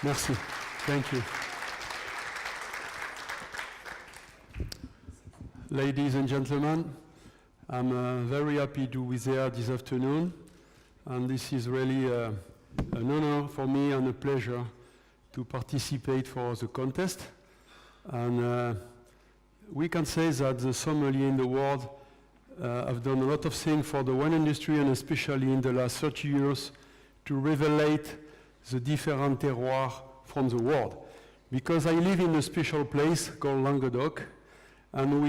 Merci. Thank you. Ladies and gentlemen, I'm very happy to be there this afternoon, and this is really an honor for me and a pleasure to participate for the contest. And we can say that the sommelier in the world have done a lot of things for the wine industry, and especially in the last 30 years, to revelate the different terroirs from the world. Because I live in a special place called Languedoc, and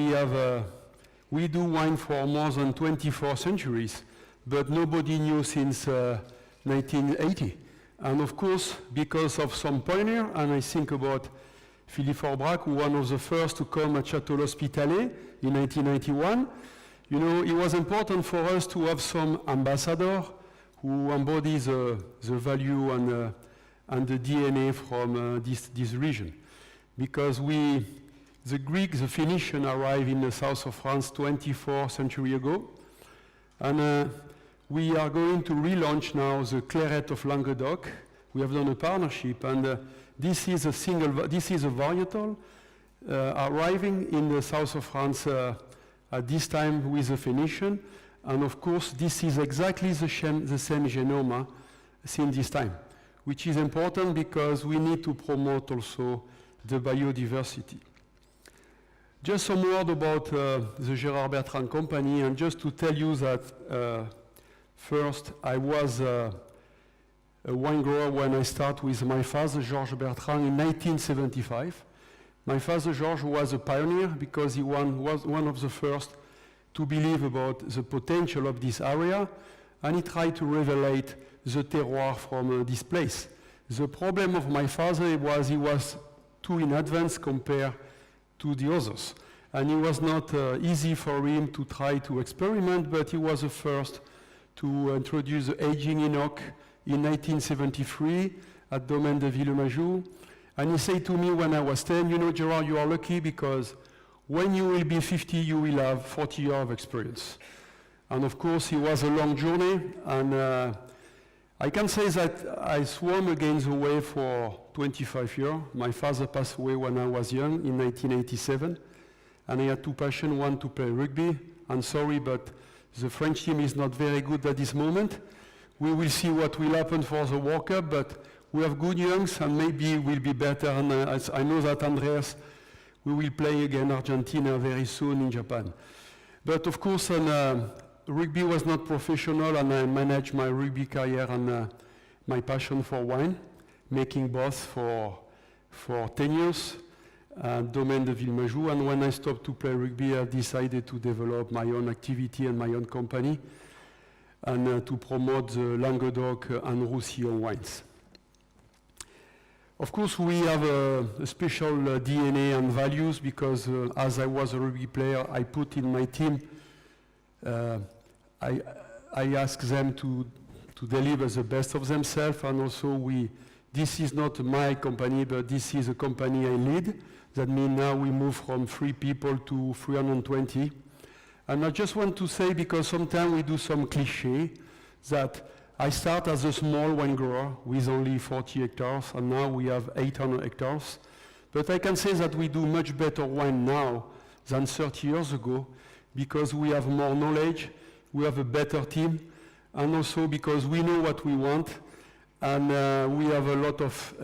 we do wine for more than 24 centuries, but nobody knew since 1980. And of course, because of some pioneer, and I think about Philippe Forbrac, who was one of the first to come at Château l'Hospitalet in 1991, you know, it was important for us to have some ambassador who embody the value and the DNA from this region. Because the Greeks, the Phoenicians arrived in the south of France 24 centuries ago. And we are going to relaunch now the Clairette of Languedoc. We have done a partnership, and this is a varietal arriving in the south of France at this time with the Phoenician. And of course, this is exactly the same genome since this time, which is important because we need to promote also the biodiversity. Just some word about the Gérard Bertrand company, and just to tell you that first I was a wine grower when I started with my father, Georges Bertrand, in 1975. My father, Georges, was a pioneer because he was one of the first to believe about the potential of this area, and he tried to revelate the terroir from this place. The problem of my father was he was too in advance compared to the others. And it was not easy for him to try to experiment, but he was the first to introduce the aging in oak in 1973 at Domaine de Villemajou. And he said to me when I was 10, you know, Gerard, you are lucky because when you will be 50, you will have 40 years of experience. And of course, it was a long journey, and I can say that I swam against the wave for 25 years. My father passed away when I was young in 1987, and I had two passions, one to play rugby. I'm sorry, but the French team is not very good at this moment. We will see what will happen for the World Cup, but we have good youngs, and maybe we'll be better. And I know that Andreas, we will play again Argentina very soon in Japan. But of course, rugby was not professional, and I managed my rugby career and my passion for wine, making both for 10 years at Domaine de Villemajou. And when I stopped to play rugby, I decided to develop my own activity and my own company, and to promote the Languedoc and Roussillon wines. Of course, we have a special DNA and values because as I was a rugby player, I put in my team I ask them to deliver the best of themselves, and also this is not my company, but this is a company I lead. That means now we move from 3 people to 320. And I just want to say, because sometimes we do some cliché, that I start as a small wine grower with only 40 hectares, and now we have 800 hectares. But I can say that we do much better wine now than 30 years ago, because we have more knowledge, we have a better team, and also because we know what we want, and we have a lot of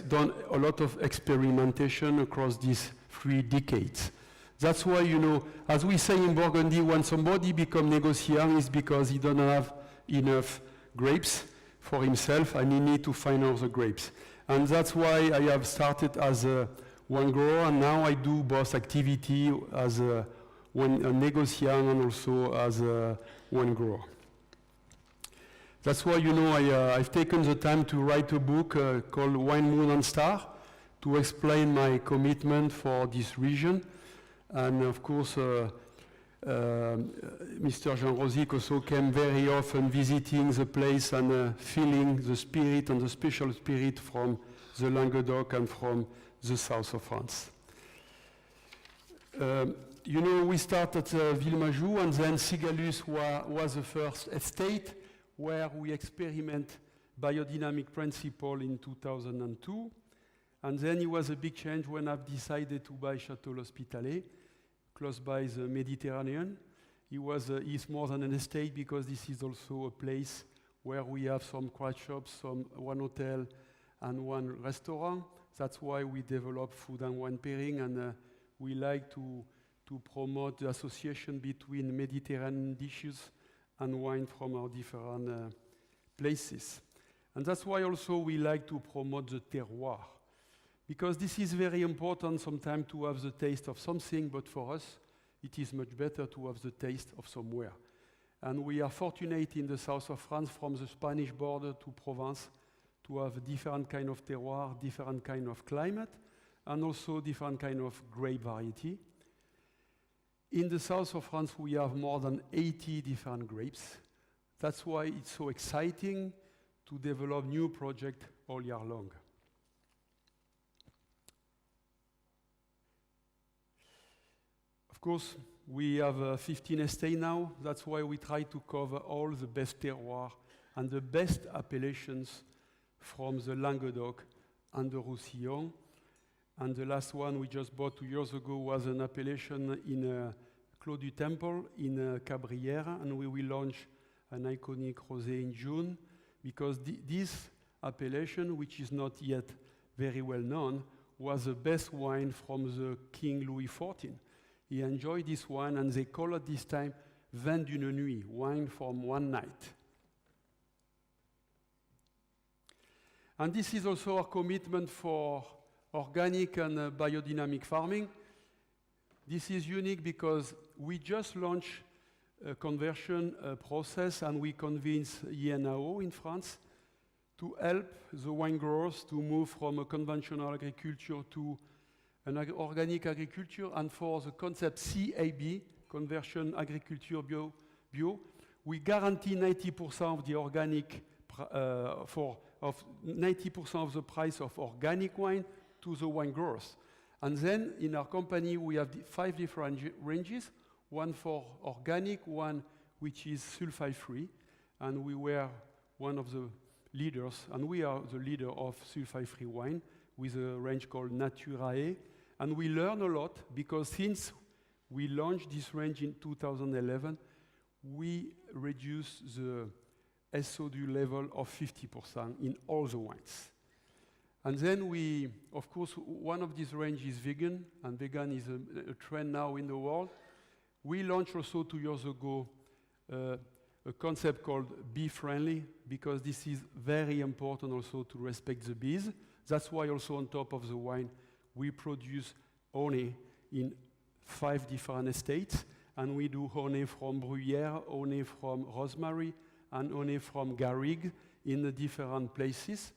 done a lot of experimentation across these 3 decades. That's why, you know, as we say in Burgundy, when somebody becomes négociant, it's because he doesn't have enough grapes for himself, and he needs to find other grapes. And that's why I have started as a wine grower, and now I do both activity as a négociant and also as a wine grower. That's why, you know, I've taken the time to write a book called Wine, Moon and Star to explain my commitment for this region. And of course, Mr. Jean Rosic also came very often visiting the place and feeling the spirit and the special spirit from the Languedoc and from the south of France. You know, we started Villemajou, and then Sigalus was the first estate where we experiment biodynamic principle in 2002. And then it was a big change when I've decided to buy Château L'Hospitalet, close by the Mediterranean. It's more than an estate because this is also a place where we have some craft shops, one hotel and one restaurant. That's why we develop food and wine pairing, and we like to promote the association between Mediterranean dishes and wine from our different places. And that's why also we like to promote the terroir, because this is very important sometimes to have the taste of something, but for us, it is much better to have the taste of somewhere. And we are fortunate in the south of France, from the Spanish border to Provence, to have different kind of terroir, different kind of climate, and also different kind of grape variety. In the south of France, we have more than 80 different grapes. That's why it's so exciting to develop new projects all year long. Of course, we have 15 estates now. That's why we try to cover all the best terroirs and the best appellations from the Languedoc and the Roussillon. And the last one we just bought 2 years ago was an appellation in Clos du Temple in Cabrières, and we will launch an iconic rosé in June, because this appellation, which is not yet very well known, was the best wine from the King Louis XIV. He enjoyed this wine, and they call it this time vin d'une nuit, wine from one night. And this is also our commitment for organic and biodynamic farming. This is unique because we just launched a conversion process, and we convinced INAO in France to help the wine growers to move from a conventional agriculture to an organic agriculture. And for the concept CAB, Conversion Agriculture Bio, we guarantee 90% of the organic 90% of the price of organic wine to the wine growers. And then in our company, we have 5 different ranges, one for organic, one which is sulfite-free, and we were one of the leaders, and we are the leader of sulfite-free wine with a range called Naturae. And we learn a lot, because since we launched this range in 2011, we reduced the SO2 level of 50% in all the wines. And then we, of course, one of these ranges is vegan, and vegan is a trend now in the world. We launched also 2 years ago a concept called Bee Friendly, because this is very important also to respect the bees. That's why also on top of the wine, we produce honey in 5 different estates, and we do honey from Bruyère, honey from Rosemary, and honey from Garrigue in the different places.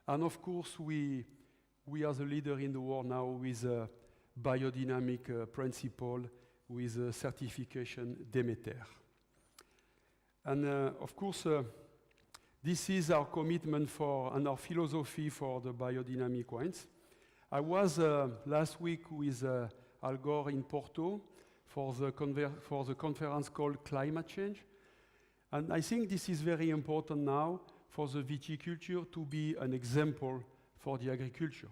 And of course, we are the leader in the world now with a biodynamic principle, with a certification Demeter. And of course, this is our commitment for and our philosophy for the biodynamic wines. I was last week with Al Gore in Porto for the conference called Climate Change. And I think this is very important now for the viticulture to be an example for the agriculture.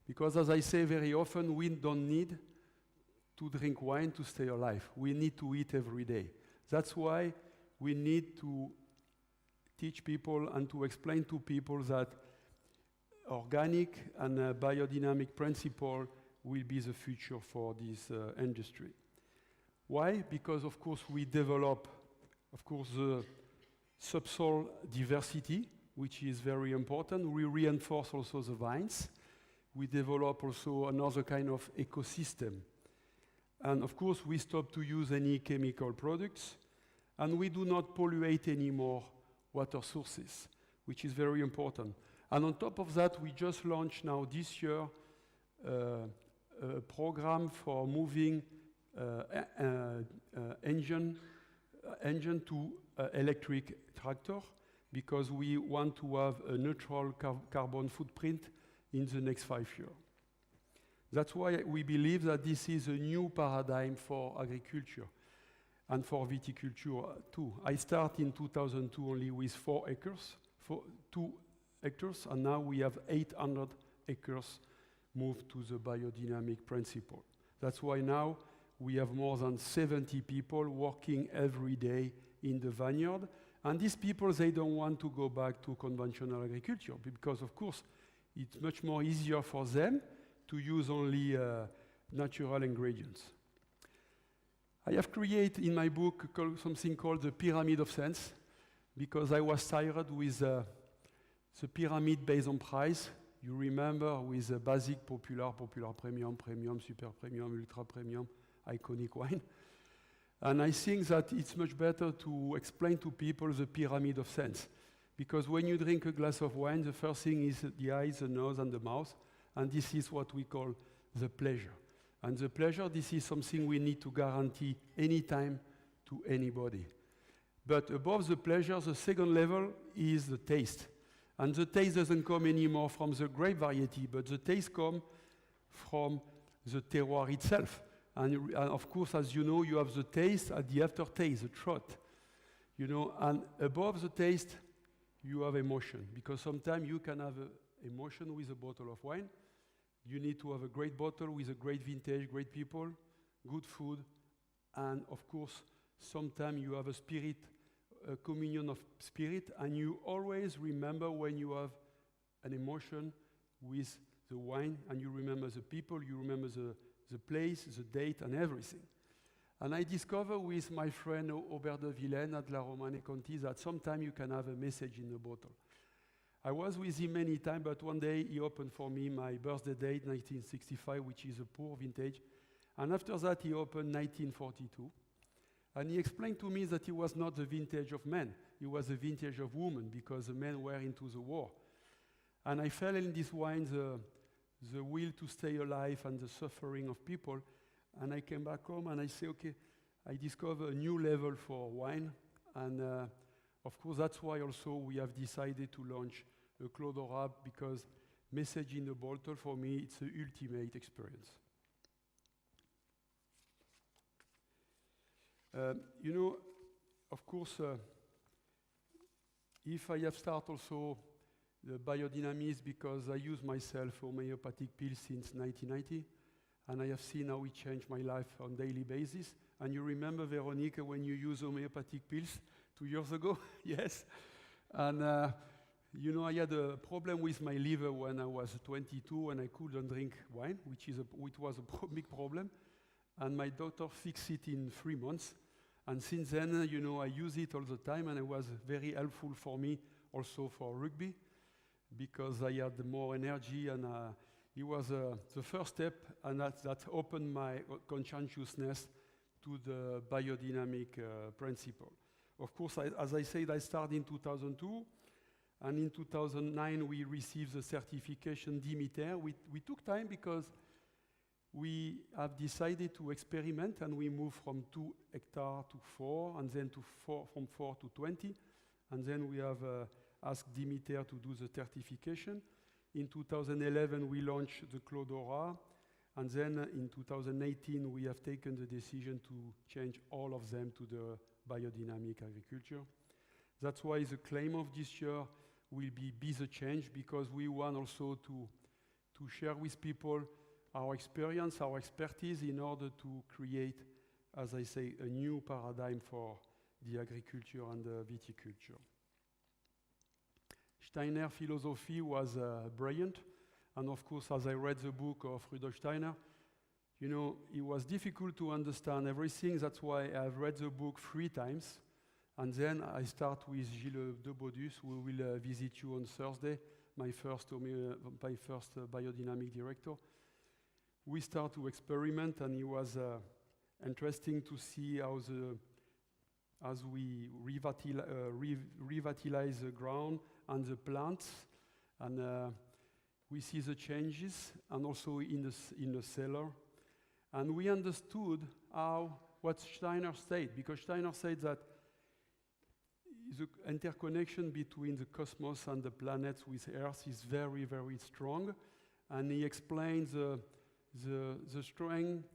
Because as I say very often, we don't need to drink wine to stay alive. We need to eat every day. That's why we need to teach people and to explain to people that organic and biodynamic principle will be the future for this industry. Why? Because of course we develop, of course, the subsoil diversity, which is very important. We reinforce also the vines. We develop also another kind of ecosystem. And of course, we stop to use any chemical products, and we do not pollute anymore water sources, which is very important. And on top of that, we just launched now this year a program for moving engine to electric tractor, because we want to have a neutral carbon footprint in the next 5 years. That's why we believe that this is a new paradigm for agriculture and for viticulture too. I started in 2002 only with 4 acres, 2 hectares, and now we have 800 acres moved to the biodynamic principle. That's why now we have more than 70 people working every day in the vineyard. And these people, they don't want to go back to conventional agriculture because, of course, it's much more easier for them to use only natural ingredients. I have created in my book something called the pyramid of sense because I was tired with the pyramid based on price. You remember with the basic, popular, popular premium, premium, super premium, ultra premium, iconic wine. And I think that it's much better to explain to people the pyramid of sense. Because when you drink a glass of wine, the first thing is the eyes, the nose, and the mouth. And this is what we call the pleasure. And the pleasure, this is something we need to guarantee anytime to anybody. But above the pleasure, the second level is the taste. And the taste doesn't come anymore from the grape variety, but the taste comes from the terroir itself. And of course, as you know, you have the taste and the aftertaste, the throat. You know, and above the taste, you have emotion. Because sometimes you can have emotion with a bottle of wine. You need to have a great bottle with a great vintage, great people, good food, and of course, sometimes you have a spirit, a communion of spirit, and you always remember when you have an emotion with the wine, and you remember the people, you remember the place, the date, and everything. And I discovered with my friend Aubert de Villaine at La Romanée Conti that sometimes you can have a message in a bottle. I was with him many times, but one day he opened for me my birthday date, 1965, which is a poor vintage. And after that, he opened 1942. And he explained to me that it was not the vintage of men, it was the vintage of women, because the men were into the war. And I felt in this wine the will to stay alive and the suffering of people. And I came back home and I say, okay, I discovered a new level for wine. And of course, that's why also we have decided to launch a Clos d'Orab, because message in a bottle, for me, it's the ultimate experience. You know, of course, if I have started also the biodynamics because I use myself homeopathic pills since 1990, and I have seen how it changed my life on a daily basis. And you remember, Veronique, when you used homeopathic pills 2 years ago? Yes. And you know, I had a problem with my liver when I was 22 and I couldn't drink wine, which was a big problem. And my doctor fixed it in 3 months. And since then, you know, I use it all the time, and it was very helpful for me also for rugby, because I had more energy, and it was the first step, and that opened my conscientiousness to the biodynamic principle. Of course, as I said, I started in 2002, and in 2009 we received the certification Demeter. We took time because we have decided to experiment, and we moved from 2 hectares to 4, and then from 4 to 20, and then we have asked Demeter to do the certification. In 2011, we launched the Clos d'Orab, and then in 2018, we have taken the decision to change all of them to the biodynamic agriculture. That's why the claim of this year will be the change, because we want also to share with people our experience, our expertise, in order to create, as I say, a new paradigm for the agriculture and the viticulture. Steiner philosophy was brilliant, and of course, as I read the book of Rudolf Steiner, you know, it was difficult to understand everything. That's why I've read the book 3 times, and then I start with Gilles de Bodus, who will visit you on Thursday, my first biodynamic director. We start to experiment, and it was interesting to see how as we revitalize the ground and the plants, and we see the changes, and also in the cellar. And we understood what Steiner said, because Steiner said that the interconnection between the cosmos and the planets with Earth is very, very strong, and he explains the strength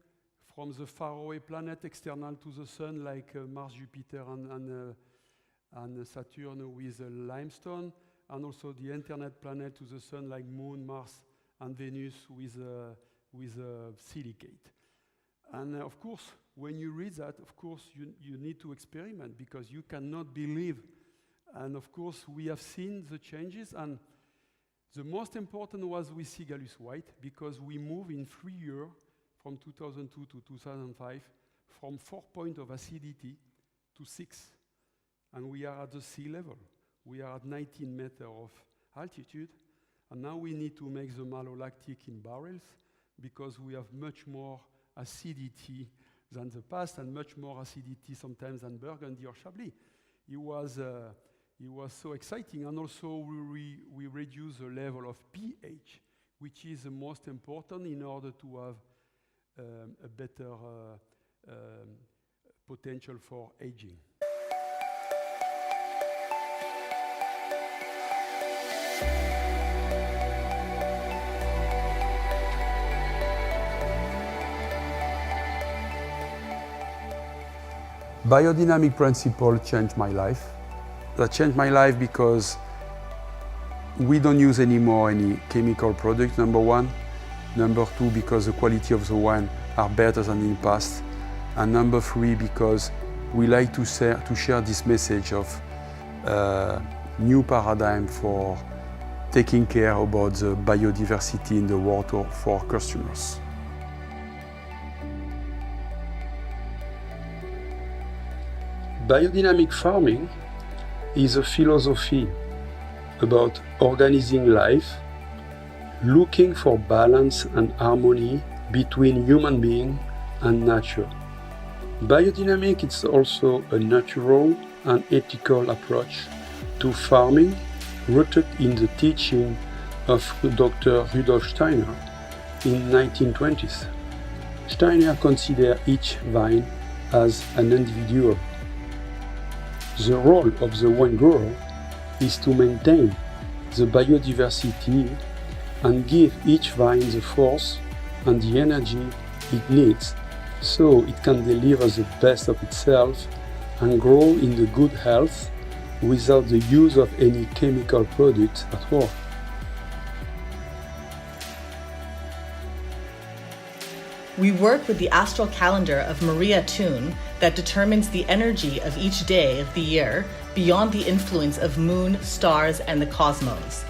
from the faraway planet external to the sun, like Mars, Jupiter, and Saturn with limestone, and also the internet planet to the sun like Moon, Mars, and Venus with silicate. And of course, when you read that, of course, you need to experiment because you cannot believe. And of course, we have seen the changes, and the most important was with C. Gallus White because we moved in 3 years from 2002 to 2005 from 4 points of acidity to 6. And we are at the sea level. We are at 19 meters of altitude. And now we need to make the malolactic in barrels because we have much more acidity than the past and much more acidity sometimes than Burgundy or Chablis. It was so exciting. And also we reduce the level of pH, which is the most important in order to have a better potential for aging. Biodynamic principle changed my life. That changed my life because we don't use anymore any chemical products, number one. Number two, because the quality of the wine are better than in the past. And number three, because we like to share this message of new paradigm for taking care about the biodiversity in the water for customers. Biodynamic farming is a philosophy about organizing life, looking for balance and harmony between human being and nature. Biodynamic is also a natural and ethical approach to farming rooted in the teaching of Dr. Rudolf Steiner in 1920s. Steiner considered each vine as an individual. The role of the wine grower is to maintain the biodiversity and give each vine the force and the energy it needs so it can deliver the best of itself and grow in the good health without the use of any chemical products at all. We work with the astral calendar of Maria Thun that determines the energy of each day of the year beyond the influence of moon, stars, and the cosmos.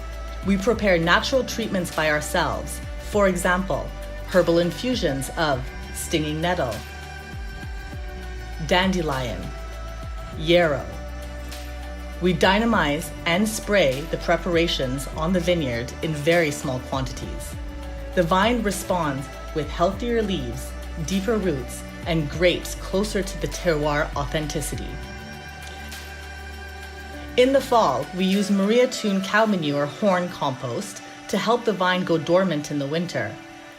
We prepare natural treatments by ourselves, for example, herbal infusions of stinging nettle, dandelion, yarrow. We dynamize and spray the preparations on the vineyard in very small quantities. The vine responds with healthier leaves, deeper roots, and grapes closer to the terroir authenticity. In the fall, we use Maria Thun cow manure horn compost to help the vine go dormant in the winter.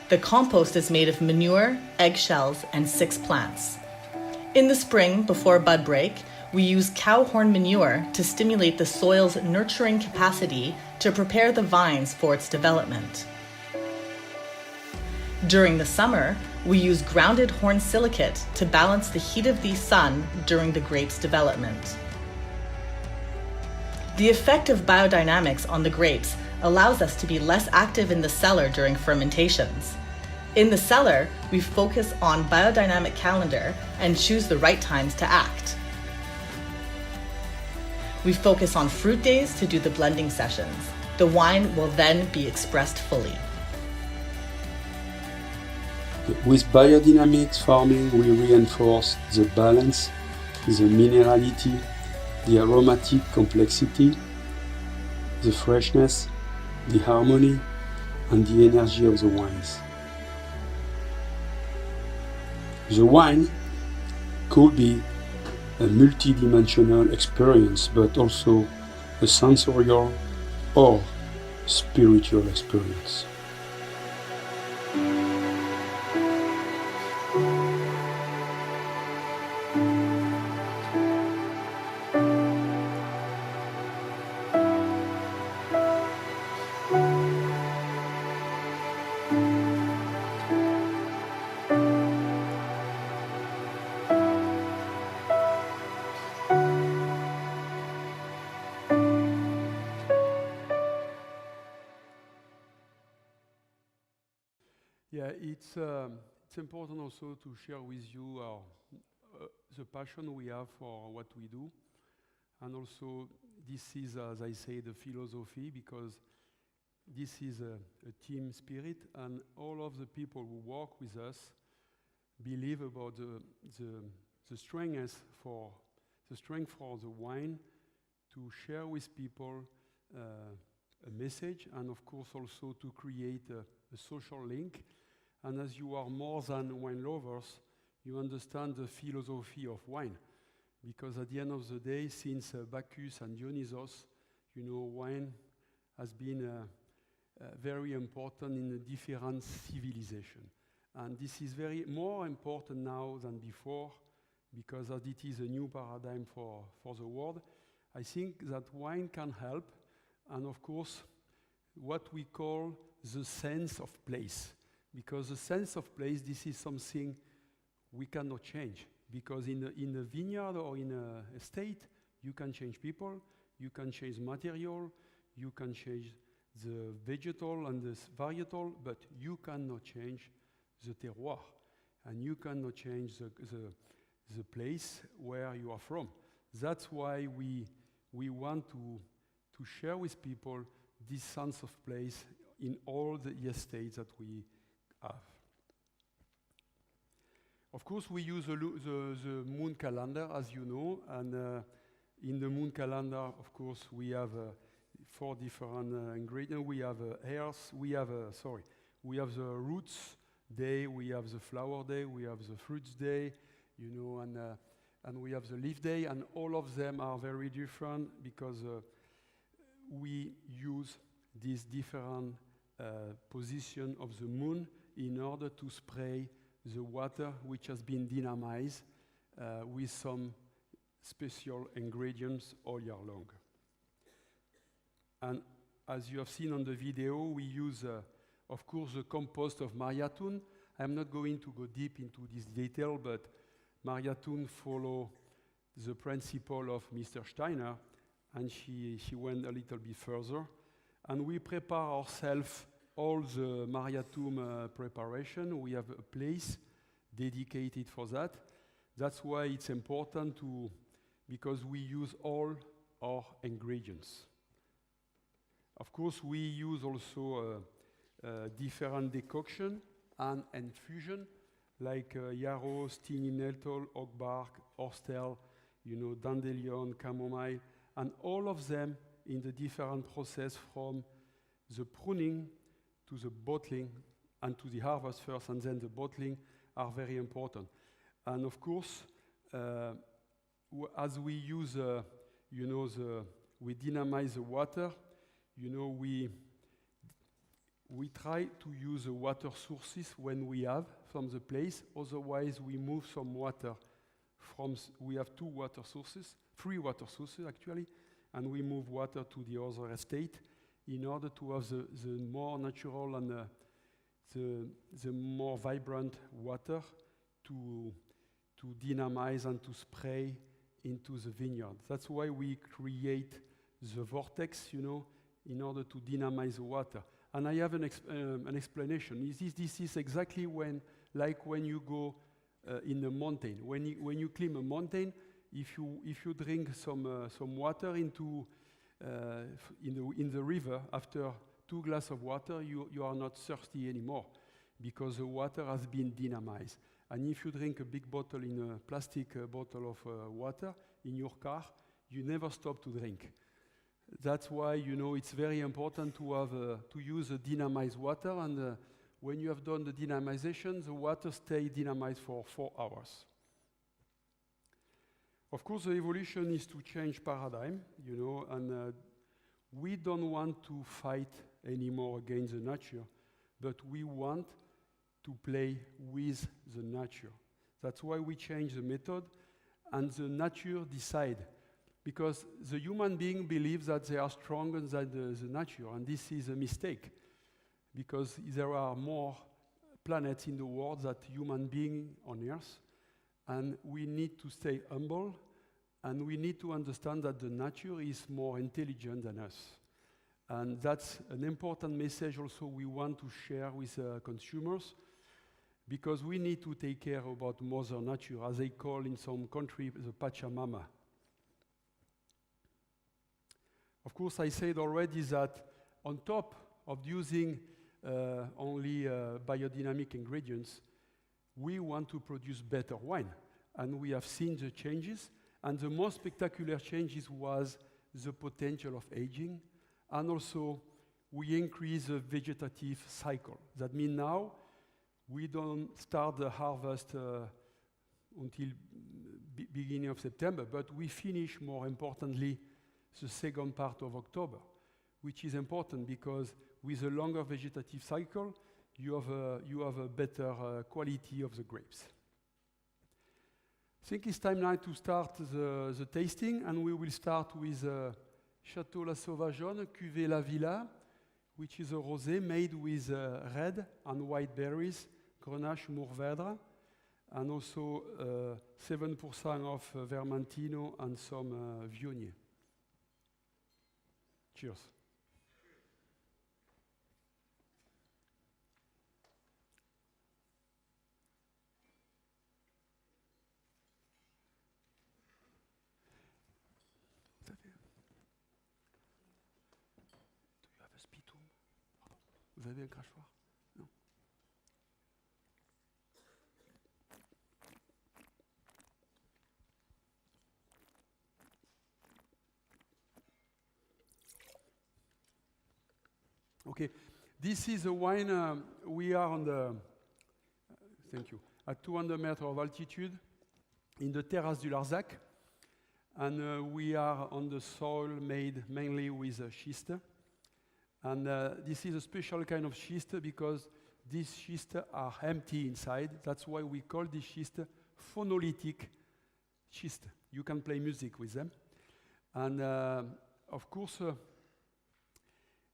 The compost is made of manure, eggshells, and 6 plants. In the spring, before bud break, we use cow horn manure to stimulate the soil's nurturing capacity to prepare the vines for its development. During the summer, we use grounded horn silicate to balance the heat of the sun during the grape's development. The effect of biodynamics on the grapes allows us to be less active in the cellar during fermentations. In the cellar, we focus on biodynamic calendar and choose the right times to act. We focus on fruit days to do the blending sessions. The wine will then be expressed fully. With biodynamics farming, we reinforce the balance, the minerality, the aromatic complexity, the freshness, the harmony, and the energy of the wines. The wine could be a multidimensional experience, but also a sensorial or spiritual experience. Yeah, it's important also to share with you the passion we have for what we do. And also, this is, as I say, the philosophy, because this is a team spirit, and all of the people who work with us believe about the strength for the wine to share with people a message, and of course also to create a social link. And as you are more than wine lovers, you understand the philosophy of wine. Because at the end of the day, since Bacchus and Dionysos, wine has been very important in a different civilization. And this is more important now than before, because as it is a new paradigm for the world. I think that wine can help, and of course, what we call the sense of place. Because the sense of place, this is something we cannot change. Because in a vineyard or in a estate, you can change people, you can change material, you can change the vegetal and the varietal, but you cannot change the terroir. And you cannot change the place where you are from. That's why we want to share with people this sense of place in all the estates that we have. Of course, we use the moon calendar, as you know, and in the moon calendar, of course, we have 4 different ingredients. We have hairs, we have the roots day, we have the flower day, we have the fruits day, and we have the leaf day, and all of them are very different because we use this different position of the moon in order to spray the water which has been dynamized with some special ingredients all year long. And as you have seen on the video, we use, of course, the compost of Maria Thun. I'm not going to go deep into this detail, but Maria Thun follows the principle of Mr. Steiner, and she went a little bit further. And we prepare ourselves all the Maria Thun preparation. We have a place dedicated for that. That's why it's important because we use all our ingredients. Of course, we use also different decoction and infusion, like yarrow, stinging nettle, oak bark, horsetail, dandelion, chamomile, and all of them in the different process from the pruning to the bottling and to the harvest first and then the bottling are very important. And of course, as we use, we dynamize the water, we try to use the water sources when we have from the place. Otherwise, we move some water we have 3 water sources actually, and we move water to the other estate in order to have the more natural and the more vibrant water to dynamize and to spray into the vineyard. That's why we create the vortex, in order to dynamize the water. And I have an explanation. This is exactly like when you go in a mountain. When you climb a mountain, if you drink some water in the river, after 2 glasses of water, you are not thirsty anymore because the water has been dynamized. And if you drink a big bottle in a plastic bottle of water in your car, you never stop to drink. That's why it's very important to use the dynamized water, and when you have done the dynamization, the water stays dynamized for 4 hours. Of course, the evolution is to change paradigm, and we don't want to fight anymore against the nature, but we want to play with the nature. That's why we change the method, and the nature decide. Because the human being believes that they are stronger than the nature, and this is a mistake. Because there are more planets in the world than human beings on Earth, and we need to stay humble, and we need to understand that the nature is more intelligent than us. And that's an important message also we want to share with consumers, because we need to take care about Mother Nature, as they call in some countries the Pachamama. Of course, I said already that on top of using only biodynamic ingredients, we want to produce better wine. And we have seen the changes. And the most spectacular changes was the potential of aging. And also, we increase the vegetative cycle. That means now, we don't start the harvest until beginning of September, but we finish, more importantly, the second part of October, which is important because with a longer vegetative cycle, you have a better quality of the grapes. I think it's time now to start the tasting, and we will start with Château La Sauvageonne, Cuvée La Villa, which is a rosé made with red and white berries, Grenache, Mourvèdre, and also 7% of Vermentino and some Viognier. Cheers. Do you have a spittoon? Vous avez un crachoir? Non. Okay, this is a wine, we are on the, thank you, at 200 meters of altitude in the Terrasse du Larzac, and we are on the soil made mainly with schist. And this is a special kind of schist because these schists are empty inside. That's why we call this schist phonolytic schist. You can play music with them. And of course,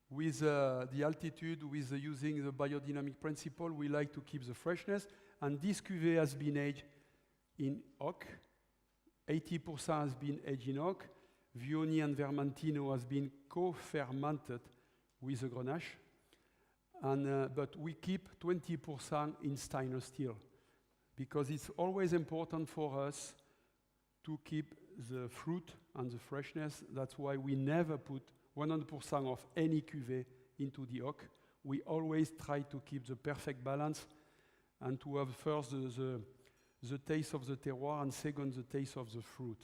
with the altitude, with using the biodynamic principle, we like to keep the freshness. And this cuvée has been aged in oak. 80% has been aged in oak. Viognier and Vermentino has been co-fermented with the Grenache. And, but we keep 20% in stainless steel because it's always important for us to keep the fruit and the freshness. That's why we never put 100% of any cuvée into the oak. We always try to keep the perfect balance and to have first the taste of the terroir and second the taste of the fruit.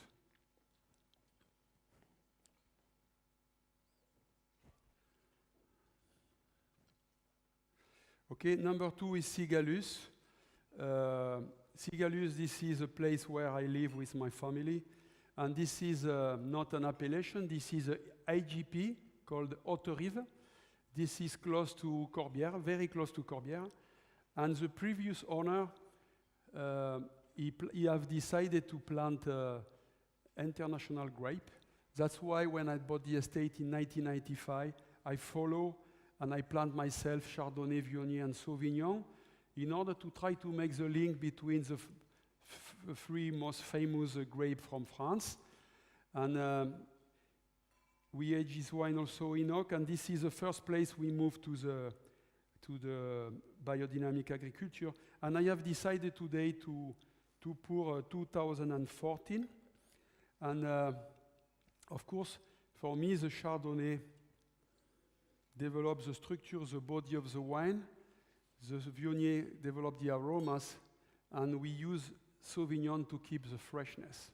Okay, number 2 is Cigallus. Cigallus, this is a place where I live with my family. And this is not an appellation, this is an IGP called Haute-Rive. This is close to Corbière, very close to Corbière. And the previous owner, he have decided to plant international grape. That's why when I bought the estate in 1995, I follow and I plant myself Chardonnay, Viognier, and Sauvignon in order to try to make the link between the three most famous grapes from France. And we age this wine also in oak, and this is the first place we moved to the biodynamic agriculture. And I have decided today to pour 2014. And of course, for me, the Chardonnay develops the structure, the body of the wine. The Viognier develops the aromas, and we use Sauvignon to keep the freshness.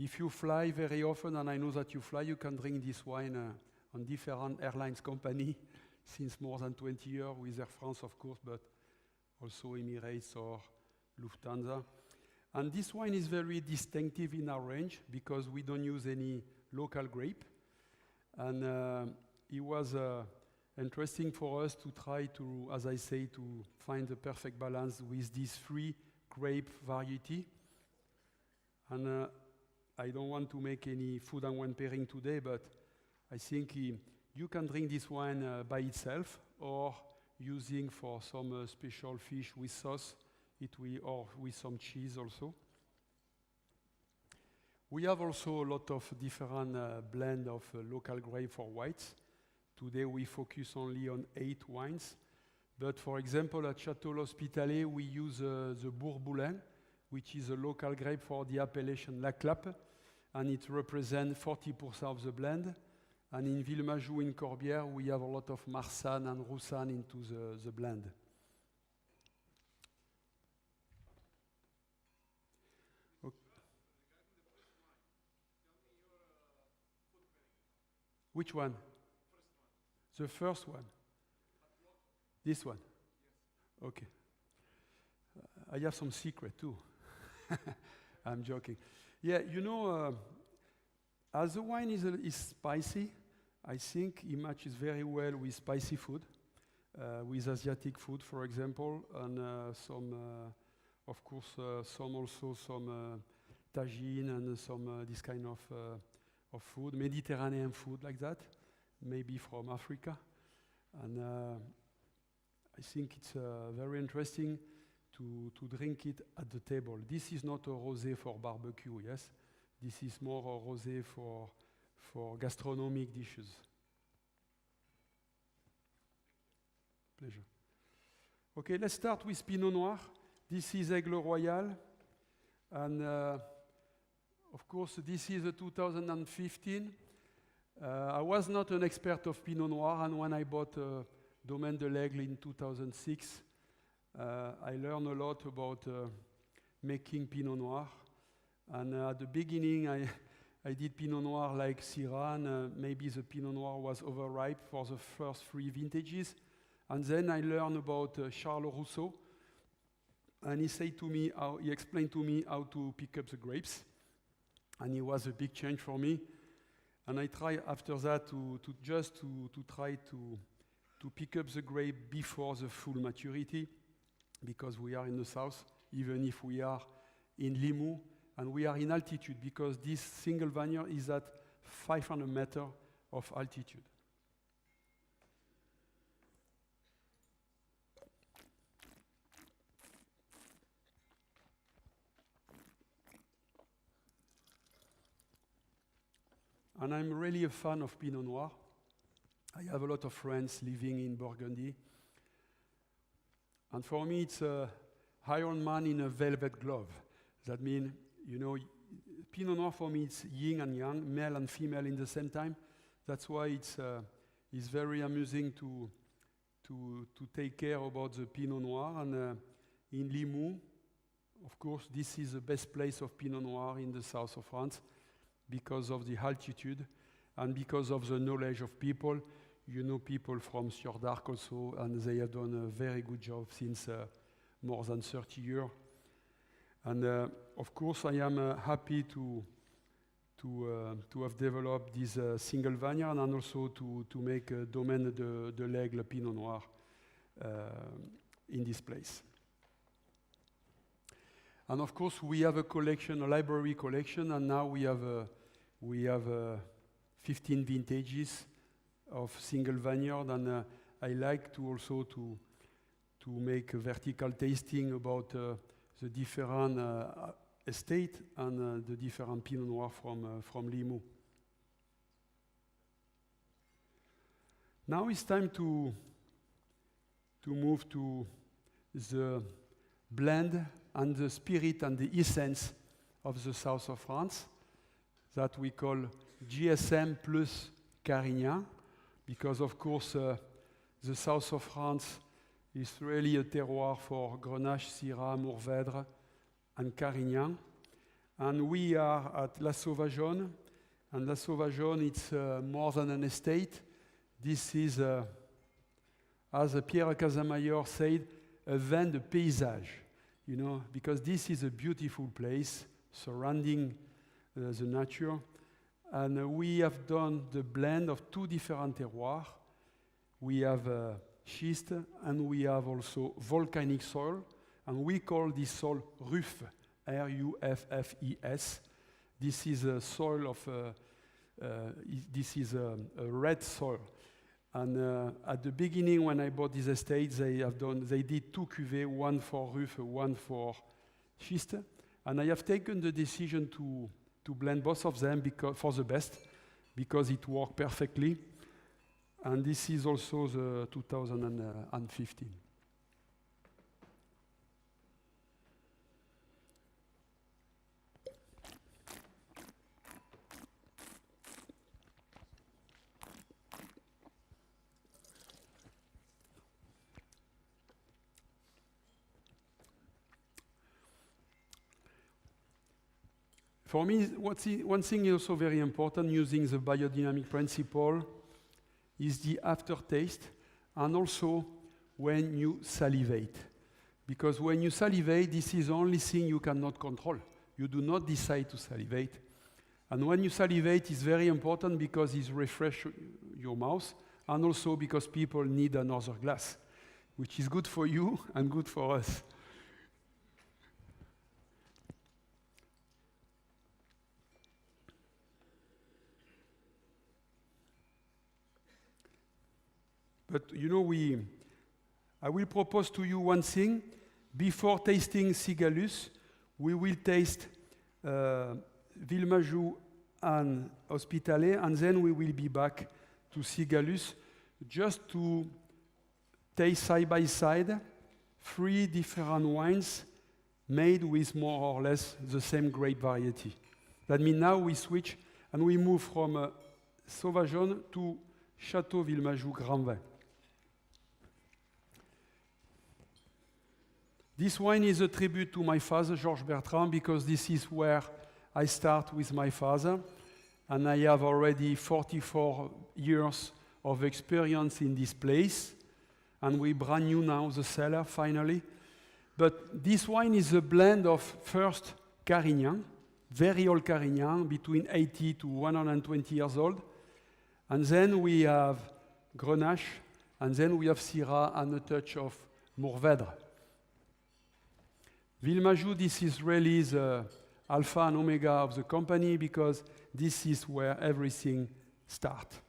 If you fly very often, and I know that you fly, you can drink this wine on different airlines company since more than 20 years with Air France, of course, but also Emirates or Lufthansa. And this wine is very distinctive in our range because we don't use any local grape. And it was interesting for us to try to, as I say, to find the perfect balance with these three grape variety. And I don't want to make any food and wine pairing today, but I think you can drink this wine by itself or using for some special fish with sauce, or with some cheese also. We have also a lot of different blend of local grape for whites. Today we focus only on 8 wines. But for example, at Château L'Hospitalet, we use the Bourboulin, which is a local grape for the appellation La Clappe, and it represents 40% of the blend. And in Villemajou in Corbière, we have a lot of Marsanne and Roussanne into the blend. Okay. Which one? The first one. This one? Yes. Okay. I have some secret too. I'm joking. Yeah, you know, as the wine is spicy, I think it matches very well with spicy food, with Asiatic food, for example, and some, of course, some tagine and some this kind of food, Mediterranean food like that, maybe from Africa. And I think it's very interesting to drink it at the table. This is not a rosé for barbecue, yes? This is more a rosé for gastronomic dishes. Pleasure. Okay, let's start with Pinot Noir. This is Aigle Royal. And of course, this is a 2015. I was not an expert of Pinot Noir, and when I bought Domaine de l'Aigle in 2006, I learned a lot about making Pinot Noir. And at the beginning, I did Pinot Noir like Syrah, and maybe the Pinot Noir was overripe for the first 3 vintages. And then I learned about Charles Rousseau, and he explained to me how to pick up the grapes, and it was a big change for me. And I tried after that to try to pick up the grape before the full maturity, because we are in the south, even if we are in Limoux, and we are in altitude, because this single vineyard is at 500 meters of altitude. And I'm really a fan of Pinot Noir. I have a lot of friends living in Burgundy. And for me, it's a Iron Man in a velvet glove. That means, you know, Pinot Noir for me, it's yin and yang, male and female in the same time. That's why it's very amusing to take care about the Pinot Noir. And in Limoux, of course, this is the best place of Pinot Noir in the south of France, because of the altitude and because of the knowledge of people. You know people from Sieur d'Arc also, and they have done a very good job since more than 30 years. And of course, I am happy to have developed this single vineyard, and also to make a Domaine de l'Aigle Pinot Noir in this place. And of course, we have a collection, a library collection, and now we have 15 vintages of single vineyard, and I like to also to make a vertical tasting about the different estate and the different Pinot Noir from Limoux. Now it's time to move to the blend and the spirit and the essence of the south of France, that we call GSM plus Carignan, because of course the south of France is really a terroir for Grenache, Syrah, Mourvèdre, and Carignan. And we are at La Sauvageonne, and La Sauvageonne, it's more than an estate. This is, as Pierre Casamayor said, a vin de paysage, you know, because this is a beautiful place surrounding the nature. And we have done the blend of 2 different terroirs. We have schist, and we have also volcanic soil, and we call this soil Ruffes, R-U-F-F-E-S. This is a soil of, this is a red soil. And at the beginning, when I bought this estate, they did 2 cuvées, one for ruf, one for schiste. And I have taken the decision to blend both of them for the best, because it worked perfectly. And this is also the 2015. For me, one thing is also very important using the biodynamic principle is the aftertaste, and also when you salivate. Because when you salivate, this is the only thing you cannot control. You do not decide to salivate. And when you salivate, it's very important because it refreshes your mouth, and also because people need another glass, which is good for you and good for us. But you know, I will propose to you one thing. Before tasting Cigallus, we will taste Villemajou and Hospitalet, and then we will be back to Cigallus, just to taste side by side 3 different wines made with more or less the same grape variety. That means now we switch and we move from Sauvageon to Château Villemajou Grand Vin. This wine is a tribute to my father, Georges Bertrand, because this is where I start with my father, and I have already 44 years of experience in this place, and we brand new now the cellar, finally. But this wine is a blend of first Carignan, very old Carignan, between 80 to 120 years old, and then we have Grenache, and then we have Syrah and a touch of Mourvèdre. Villemajou, this is really the alpha and omega of the company, because this is where everything starts.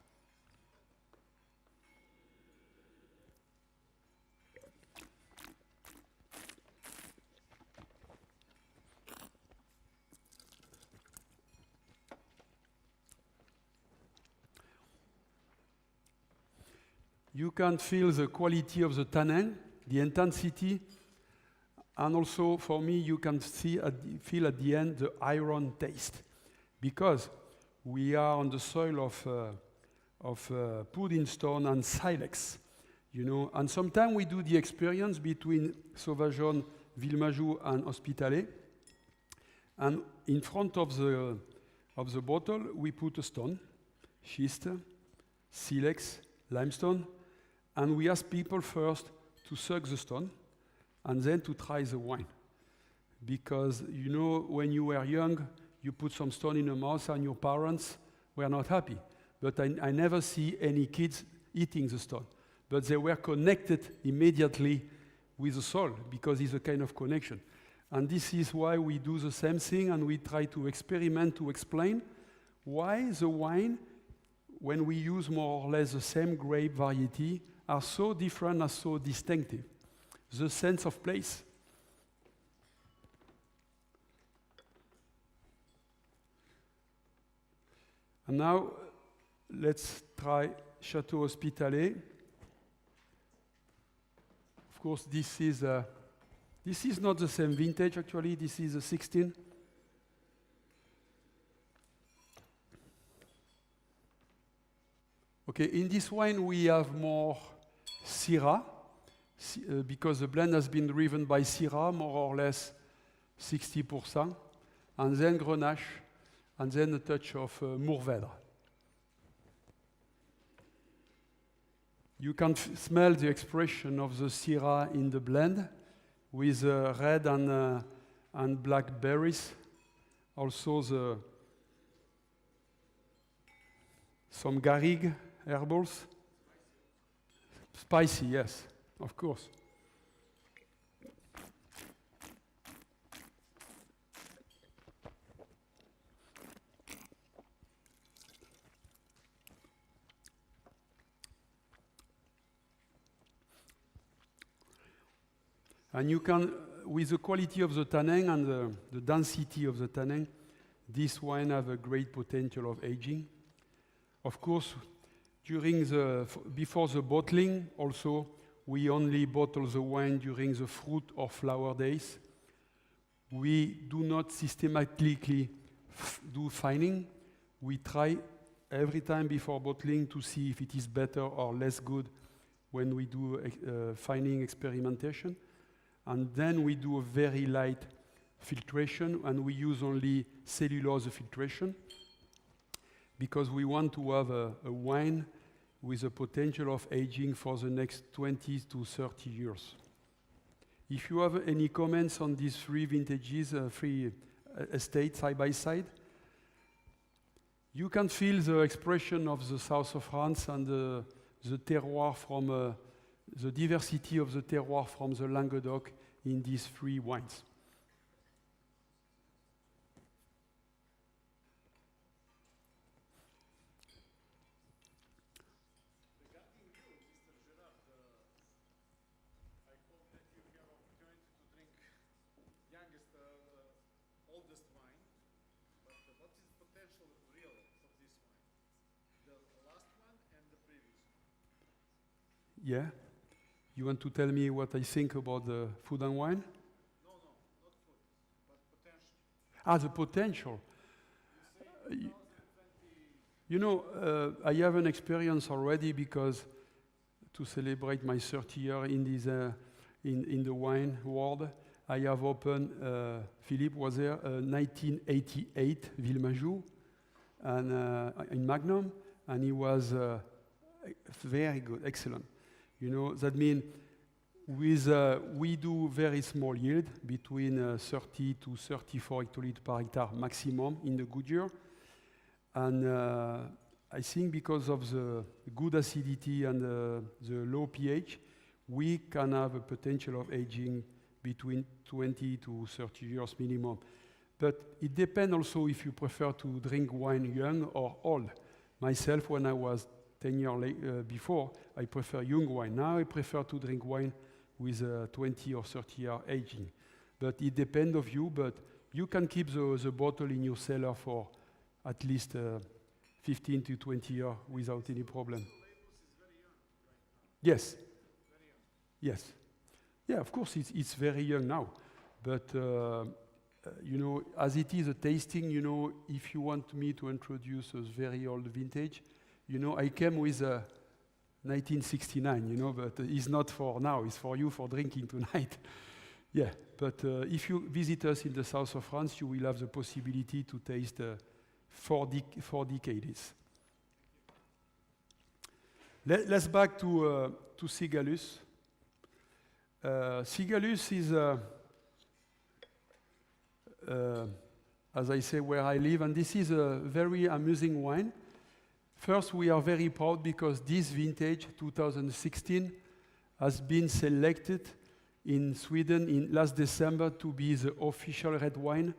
You can feel the quality of the tannin, the intensity, and also, for me, you can feel at the end the iron taste, because we are on the soil of pudding stone and silex, you know. And sometimes we do the experience between Sauvageon, Villemajou, and Hospitalet, and in front of the bottle we put a stone, schiste, silex, limestone, and we ask people first to suck the stone, and then to try the wine. Because, you know, when you were young, you put some stone in the mouth and your parents were not happy. But I never see any kids eating the stone. But they were connected immediately with the soil, because it's a kind of connection. And this is why we do the same thing, and we try to experiment to explain why the wine, when we use more or less the same grape variety, are so different and so distinctive. The sense of place. And now, let's try Château Hospitalet. Of course, this is not the same vintage, actually. This is a 16. Okay, in this wine, we have more Syrah, because the blend has been driven by Syrah, more or less 60%, and then Grenache, and then a touch of Mourvèdre. You can smell the expression of the Syrah in the blend, with red and black berries. Also some garrigue herbals. Spicy, yes. Of course. And you can, with the quality of the tannin and the density of the tannin, this wine have a great potential of aging. Of course, before the bottling, also, we only bottle the wine during the fruit or flower days. We do not systematically do fining. We try every time before bottling to see if it is better or less good when we do fining experimentation. And then we do a very light filtration, and we use only cellulose filtration because we want to have a wine with a potential of aging for the next 20 to 30 years. If you have any comments on these three vintages, three estates side by side, you can feel the expression of the south of France and the terroir from the diversity of the terroir from the Languedoc in these three wines. Regarding you, Mr. Gerard, I hope that you have opportunity to drink youngest, oldest wine. But what is the potential really of this wine? The last one and the previous one. Yeah? You want to tell me what I think about the food and wine? No, not food, but potential. The potential. You say 2020. You know, I have an experience already because to celebrate my 30 year in this, in the wine world, I have opened, Philippe was there, 1988 Villemajou, and in Magnum, and he was very good, excellent. You know, that means we do very small yield, between 30 to 34 hectoliters per hectare maximum in the good year. And I think because of the good acidity and the low pH, we can have a potential of aging between 20 to 30 years minimum. But it depends also if you prefer to drink wine young or old. Myself, when I was 10 years before, I prefer young wine. Now I prefer to drink wine with 20 or 30 year aging. But it depends of you, but you can keep the bottle in your cellar for at least 15 to 20 years without any problem. Yes. Yes. Yeah, of course, it's very young now. But, you know, as it is a tasting, you know, if you want me to introduce a very old vintage, you know, I came with 1969, you know, but it's not for now, it's for you for drinking tonight. Yeah, but if you visit us in the south of France, you will have the possibility to taste 4 decades. Let's back to Cigallus. Cigallus is, as I say, where I live, and this is a very amusing wine. First, we are very proud because this vintage, 2016, has been selected in Sweden in last December to be the official red wine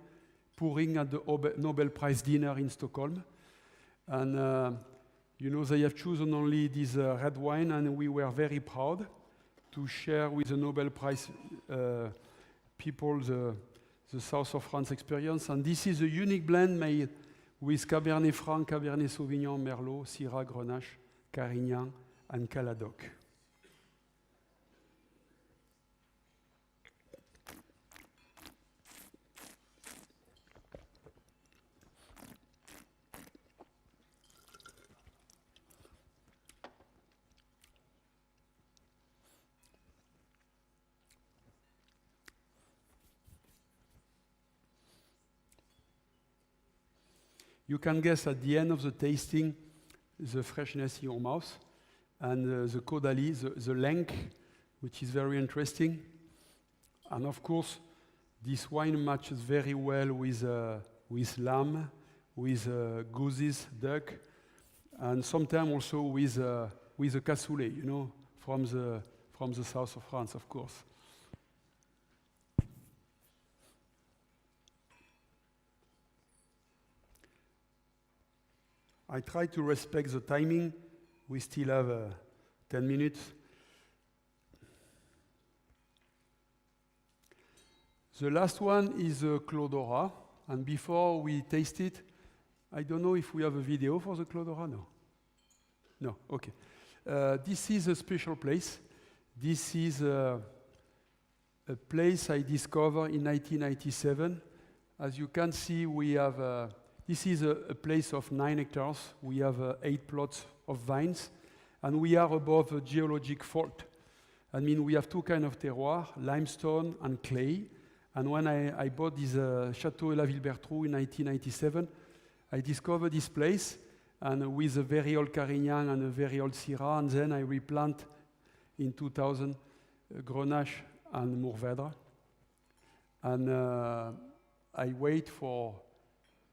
pouring at the Nobel Prize dinner in Stockholm. And, you know, they have chosen only this red wine, and we were very proud to share with the Nobel Prize people the south of France experience. And this is a unique blend made with Cabernet Franc, Cabernet Sauvignon, Merlot, Syrah, Grenache, Carignan, and Caladoc. You can guess at the end of the tasting the freshness in your mouth and the caudalie, the length, which is very interesting. And of course, this wine matches very well with lamb, with gooses, duck, and sometimes also with a cassoulet, you know, from the south of France, of course. I try to respect the timing. We still have 10 minutes. The last one is Clodora, and before we taste it, I don't know if we have a video for the Clodora, no? No, okay. This is a special place. This is a place I discovered in 1997. As you can see, we have, this is a place of 9 hectares. We have 8 plots of vines, and we are above a geologic fault. I mean, we have 2 kinds of terroir, limestone and clay. And when I bought this Château La Ville-Bertrou in 1997, I discovered this place, and with a very old Carignan and a very old Syrah, and then I replant in 2000 Grenache and Mourvèdre. And I wait for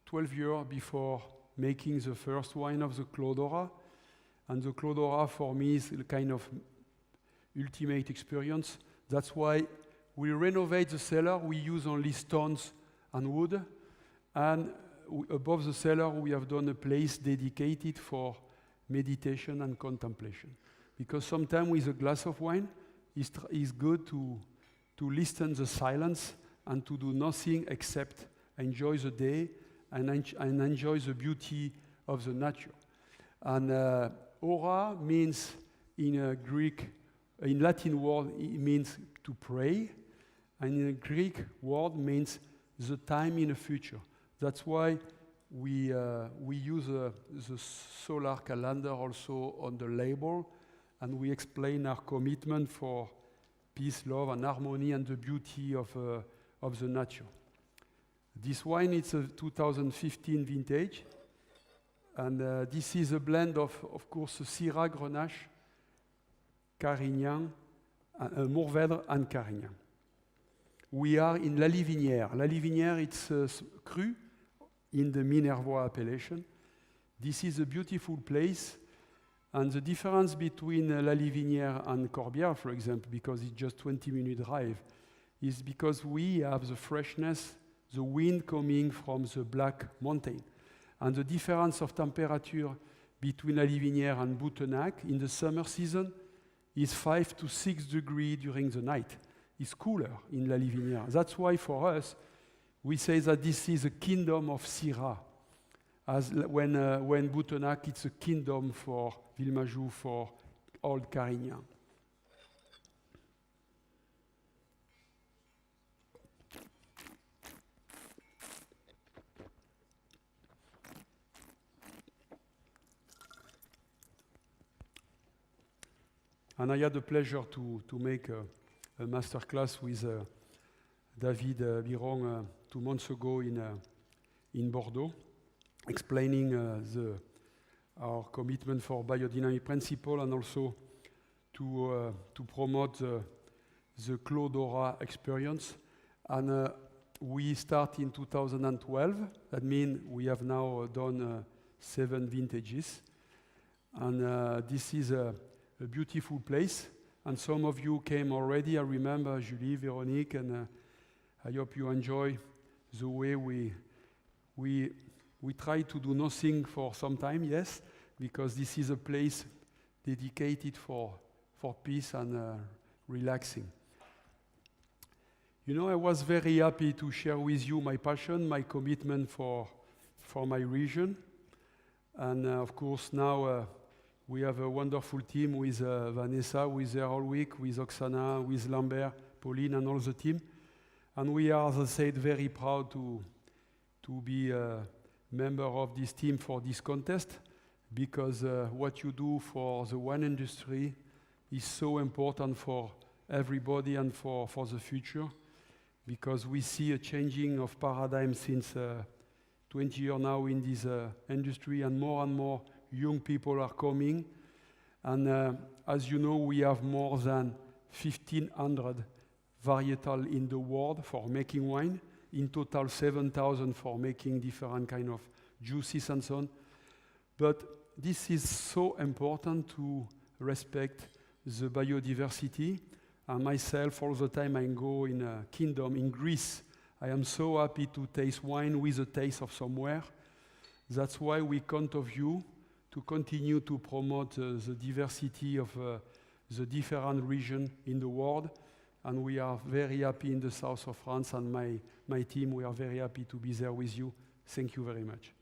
12 years before making the first wine of the Clodora. And the Clodora for me is a kind of ultimate experience. That's why we renovate the cellar. We use only stones and wood. And above the cellar, we have done a place dedicated for meditation and contemplation. Because sometimes with a glass of wine, it's good to listen to the silence and to do nothing except enjoy the day and enjoy the beauty of the nature. And ora means in Latin word, it means to pray, and in a Greek word means the time in the future. That's why we use the solar calendar also on the label, and we explain our commitment for peace, love, and harmony, and the beauty of the nature. This wine is a 2015 vintage, and this is a blend of course, Syrah, Grenache, Carignan, Mourvèdre, and Carignan. We are in La Livinière. La Livinière, it's cru in the Minervois appellation. This is a beautiful place, and the difference between La Livinière and Corbière, for example, because it's just 20-minute drive, is because we have the freshness, the wind coming from the Black Mountain. And the difference of temperature between La Livinière and Boutenac in the summer season is 5 to 6 degrees during the night. It's cooler in La Livinière. That's why for us, we say that this is a kingdom of Syrah. As when Boutenac, it's a kingdom for Villemajou, for Old Carignan. And I had the pleasure to make a master class with David Biron 2 months ago in Bordeaux, explaining our commitment for biodynamic principle, and also to promote the Clodora experience. And we start in 2012. That means we have now done 7 vintages. And this is a beautiful place, and some of you came already. I remember Julie, Véronique, and I hope you enjoy the way we try to do nothing for some time, yes, because this is a place dedicated for peace and relaxing. You know, I was very happy to share with you my passion, my commitment for my region, and of course now we have a wonderful team with Vanessa, who is there all week, with Oksana, with Lambert, Pauline, and all the team. And we are, as I said, very proud to be a member of this team for this contest, because what you do for the wine industry is so important for everybody and for the future, because we see a changing of paradigm since 20 years now in this industry, and more young people are coming. And as you know, we have more than 1,500 varietal in the world for making wine. In total, 7,000 for making different kind of juices and so on. But this is so important to respect the biodiversity. And myself, all the time I go in a kingdom, in Greece, I am so happy to taste wine with a taste of somewhere. That's why we count on you to continue to promote the diversity of the different regions in the world. and we are very happy in the south of France, and my team, we are very happy to be there with you. Thank you very much.